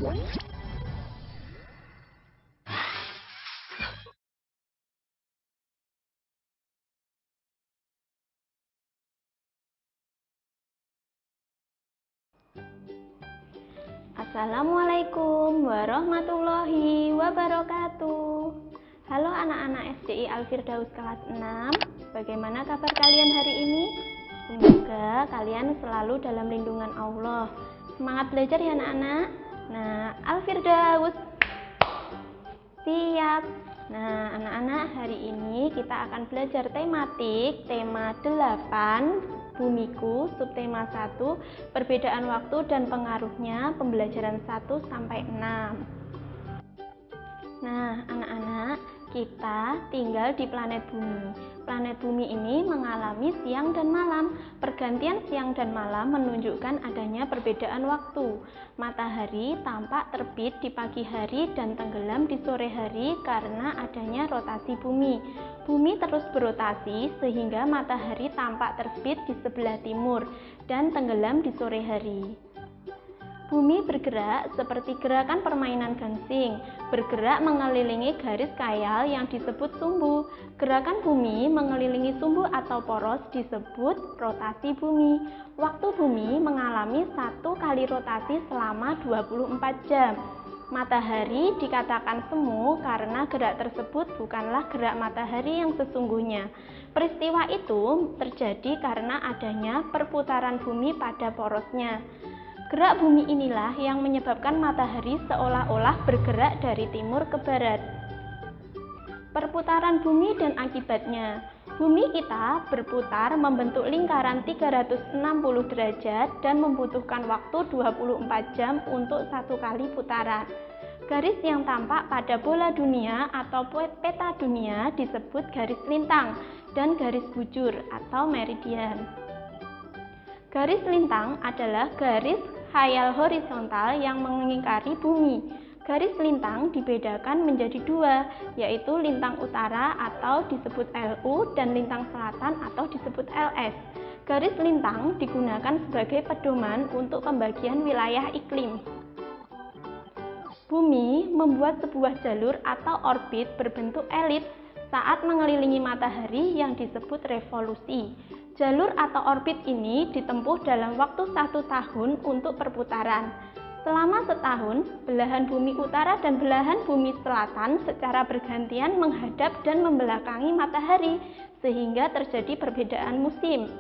Assalamualaikum warahmatullahi wabarakatuh. Halo anak-anak SDI Al-Firdaus kelas 6. Bagaimana kabar kalian hari ini? Semoga kalian selalu dalam lindungan Allah. Semangat belajar ya anak-anak. Nah, Al-Firdaus siap. Nah, anak-anak, hari ini kita akan belajar tematik tema 8 Bumiku, subtema 1, perbedaan waktu dan pengaruhnya, pembelajaran 1 sampai 6. Nah, anak-anak, kita tinggal di planet Bumi. Planet Bumi ini mengalami siang dan malam. Pergantian siang dan malam menunjukkan adanya perbedaan waktu. Matahari tampak terbit di pagi hari dan tenggelam di sore hari karena adanya rotasi bumi. Bumi terus berotasi sehingga matahari tampak terbit di sebelah timur dan tenggelam di sore hari. Bumi bergerak seperti gerakan permainan gangsing, bergerak mengelilingi garis khayal yang disebut sumbu. Gerakan bumi mengelilingi sumbu atau poros disebut rotasi bumi. Waktu bumi mengalami satu kali rotasi selama 24 jam. Matahari dikatakan semu karena gerak tersebut bukanlah gerak matahari yang sesungguhnya. Peristiwa itu terjadi karena adanya perputaran bumi pada porosnya. Gerak bumi inilah yang menyebabkan matahari seolah-olah bergerak dari timur ke barat. Perputaran bumi dan akibatnya. Bumi kita berputar membentuk lingkaran 360 derajat dan membutuhkan waktu 24 jam untuk satu kali putaran. Garis yang tampak pada bola dunia atau peta dunia disebut garis lintang dan garis bujur atau meridian. Garis lintang adalah garis khayal horizontal yang mengingkari bumi. Garis lintang dibedakan menjadi dua, yaitu lintang utara atau disebut LU dan lintang selatan atau disebut LS. Garis lintang digunakan sebagai pedoman untuk pembagian wilayah iklim. Bumi membuat sebuah jalur atau orbit berbentuk elips saat mengelilingi matahari yang disebut revolusi. Jalur atau orbit ini ditempuh dalam waktu 1 tahun untuk perputaran. Selama setahun, belahan bumi utara dan belahan bumi selatan secara bergantian menghadap dan membelakangi matahari, sehingga terjadi perbedaan musim.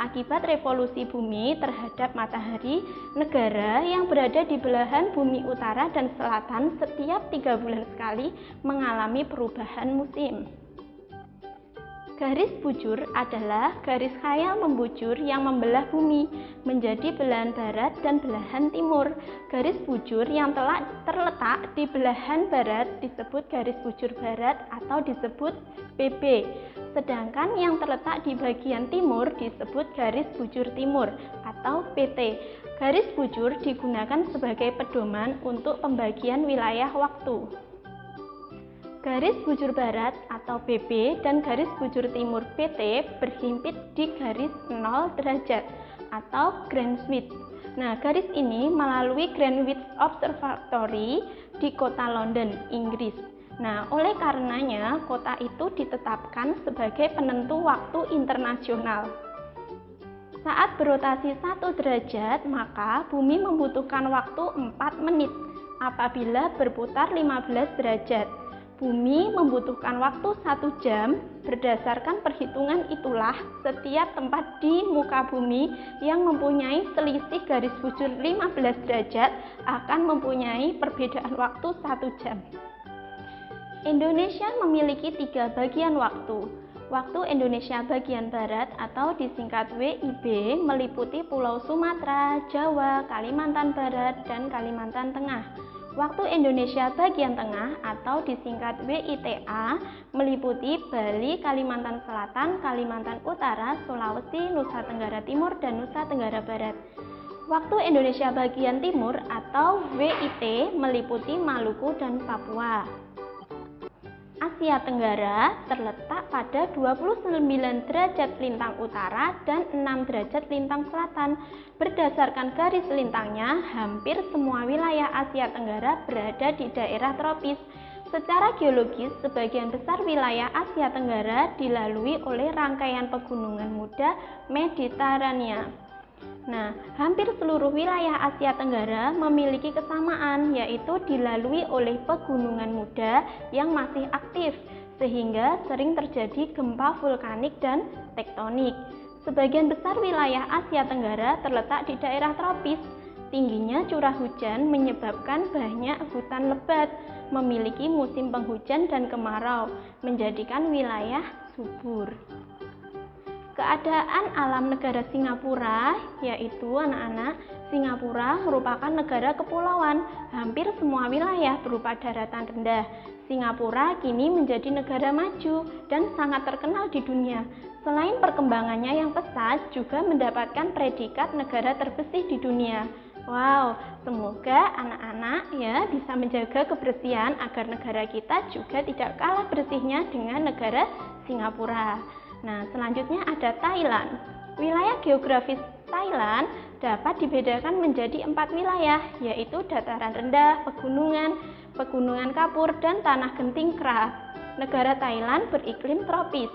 Akibat revolusi bumi terhadap matahari, negara yang berada di belahan bumi utara dan selatan setiap 3 bulan sekali mengalami perubahan musim. Garis bujur adalah garis khayal membujur yang membelah bumi menjadi belahan barat dan belahan timur. Garis bujur yang terletak di belahan barat disebut garis bujur barat atau disebut BB. Sedangkan yang terletak di bagian timur disebut garis bujur timur atau PT. Garis bujur digunakan sebagai pedoman untuk pembagian wilayah waktu. Garis bujur barat atau BB dan garis bujur timur PT berhimpit di garis 0 derajat atau Greenwich. Nah, garis ini melalui Greenwich Observatory di kota London, Inggris. Nah, oleh karenanya kota itu ditetapkan sebagai penentu waktu internasional. Saat berotasi 1 derajat, maka bumi membutuhkan waktu 4 menit. Apabila berputar 15 derajat, bumi membutuhkan waktu 1 jam. Berdasarkan perhitungan itulah, setiap tempat di muka bumi yang mempunyai selisih garis bujur 15 derajat akan mempunyai perbedaan waktu 1 jam. Indonesia memiliki 3 bagian waktu. Waktu Indonesia bagian barat atau disingkat WIB meliputi Pulau Sumatera, Jawa, Kalimantan Barat, dan Kalimantan Tengah. Waktu Indonesia bagian tengah atau disingkat WITA meliputi Bali, Kalimantan Selatan, Kalimantan Utara, Sulawesi, Nusa Tenggara Timur, dan Nusa Tenggara Barat. Waktu Indonesia bagian timur atau WIT meliputi Maluku dan Papua. Asia Tenggara terletak pada 29 derajat lintang utara dan 6 derajat lintang selatan. Berdasarkan garis lintangnya, hampir semua wilayah Asia Tenggara berada di daerah tropis. Secara geologis, sebagian besar wilayah Asia Tenggara dilalui oleh rangkaian pegunungan muda Mediterania. Nah, hampir seluruh wilayah Asia Tenggara memiliki kesamaan, yaitu dilalui oleh pegunungan muda yang masih aktif, sehingga sering terjadi gempa vulkanik dan tektonik. Sebagian besar wilayah Asia Tenggara terletak di daerah tropis. Tingginya curah hujan menyebabkan banyak hutan lebat, memiliki musim penghujan dan kemarau, menjadikan wilayah subur. Keadaan alam negara Singapura, yaitu anak-anak, Singapura merupakan negara kepulauan. Hampir semua wilayah berupa daratan rendah. Singapura kini menjadi negara maju dan sangat terkenal di dunia. Selain perkembangannya yang pesat, juga mendapatkan predikat negara terbersih di dunia. Wow, semoga anak-anak ya bisa menjaga kebersihan agar negara kita juga tidak kalah bersihnya dengan negara Singapura. Nah, selanjutnya ada Thailand. Wilayah geografis Thailand dapat dibedakan menjadi 4 wilayah, yaitu dataran rendah, pegunungan kapur, dan tanah genting keras. Negara Thailand beriklim tropis.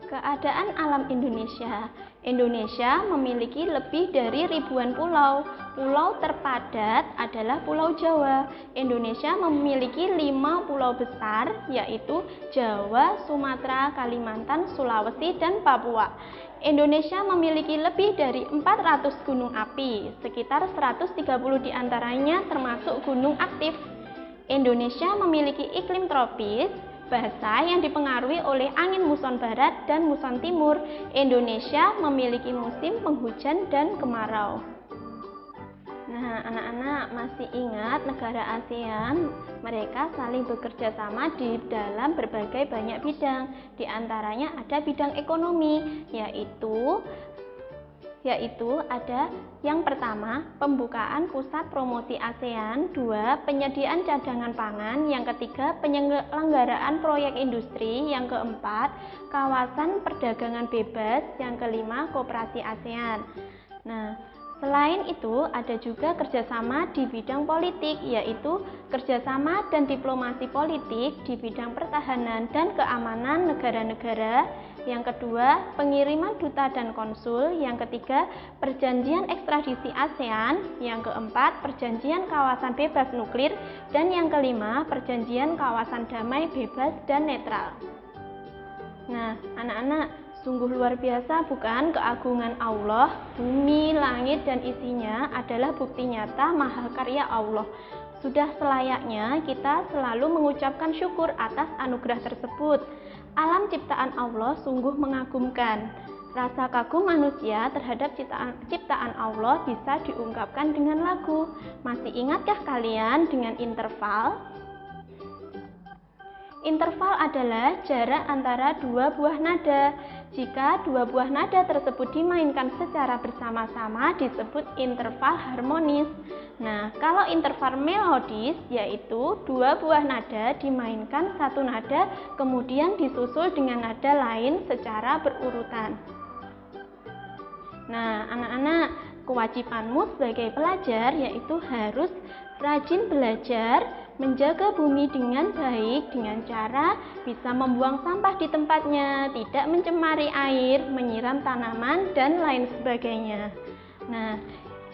Keadaan alam Indonesia. Indonesia memiliki lebih dari ribuan pulau. Pulau terpadat adalah Pulau Jawa. Indonesia memiliki 5 pulau besar, yaitu Jawa, Sumatera, Kalimantan, Sulawesi, dan Papua. Indonesia memiliki lebih dari 400 gunung api, sekitar 130 diantaranya termasuk gunung aktif. Indonesia memiliki iklim tropis, basah yang dipengaruhi oleh angin muson barat dan muson timur. Indonesia memiliki musim penghujan dan kemarau. Nah, anak-anak masih ingat negara ASEAN? Mereka saling bekerja sama di dalam berbagai banyak bidang. Di antaranya ada bidang ekonomi, yaitu ada yang pertama, pembukaan pusat promosi ASEAN, 2, penyediaan cadangan pangan, yang ketiga, penyelenggaraan proyek industri, yang keempat, kawasan perdagangan bebas, yang kelima, koperasi ASEAN. Nah, selain itu, ada juga kerjasama di bidang politik, yaitu kerjasama dan diplomasi politik di bidang pertahanan dan keamanan negara-negara. Yang kedua, pengiriman duta dan konsul. Yang ketiga, perjanjian ekstradisi ASEAN. Yang keempat, perjanjian kawasan bebas nuklir. Dan yang kelima, perjanjian kawasan damai, bebas, dan netral. Nah, anak-anak, sungguh luar biasa bukan keagungan Allah? Bumi, langit, dan isinya adalah bukti nyata mahakarya Allah. Sudah selayaknya kita selalu mengucapkan syukur atas anugerah tersebut. Alam ciptaan Allah sungguh mengagumkan. Rasa kagum manusia terhadap ciptaan Allah bisa diungkapkan dengan lagu. Masih ingatkah kalian dengan interval? Interval adalah jarak antara dua buah nada. Jika dua buah nada tersebut dimainkan secara bersama-sama disebut interval harmonis. Nah, kalau interval melodis yaitu dua buah nada dimainkan satu nada kemudian disusul dengan nada lain secara berurutan. Nah, anak-anak, kewajibanmu sebagai pelajar yaitu harus rajin belajar, menjaga bumi dengan baik dengan cara bisa membuang sampah di tempatnya, tidak mencemari air, menyiram tanaman, dan lain sebagainya. Nah,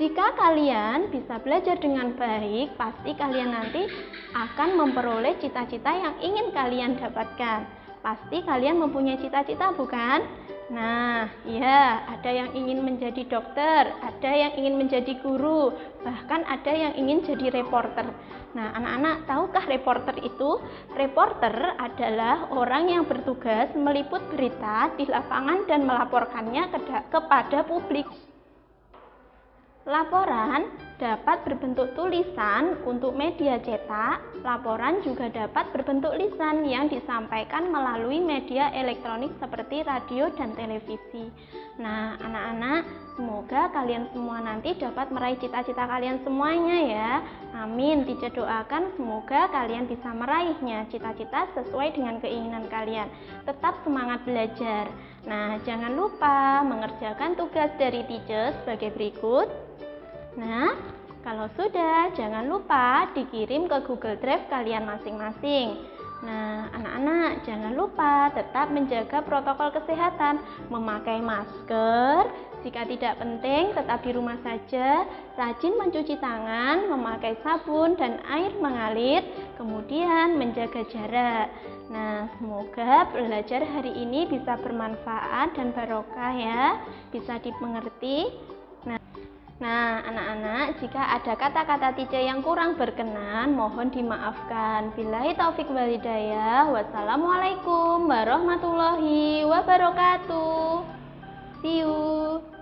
jika kalian bisa belajar dengan baik, pasti kalian nanti akan memperoleh cita-cita yang ingin kalian dapatkan. Pasti kalian mempunyai cita-cita, bukan? Nah, ya, ada yang ingin menjadi dokter, ada yang ingin menjadi guru, bahkan ada yang ingin jadi reporter. Nah, anak-anak, tahukah reporter itu? Reporter adalah orang yang bertugas meliput berita di lapangan dan melaporkannya kepada publik. Laporan dapat berbentuk tulisan untuk media cetak, laporan juga dapat berbentuk lisan yang disampaikan melalui media elektronik seperti radio dan televisi. Nah, anak-anak, semoga kalian semua nanti dapat meraih cita-cita kalian semuanya ya. Amin. Teacher doakan semoga kalian bisa meraihnya, cita-cita sesuai dengan keinginan kalian. Tetap semangat belajar. Nah, jangan lupa mengerjakan tugas dari teacher sebagai berikut. Nah, kalau sudah, jangan lupa dikirim ke Google Drive kalian masing-masing. Nah, anak-anak, jangan lupa tetap menjaga protokol kesehatan, memakai masker, jika tidak penting tetap di rumah saja, rajin mencuci tangan, memakai sabun dan air mengalir, kemudian menjaga jarak. Nah, semoga belajar hari ini bisa bermanfaat dan barokah ya, bisa dimengerti. Nah, anak-anak, jika ada kata-kata teacher yang kurang berkenan, mohon dimaafkan. Billahi taufik wal hidayah. Wassalamualaikum warahmatullahi wabarakatuh. See you.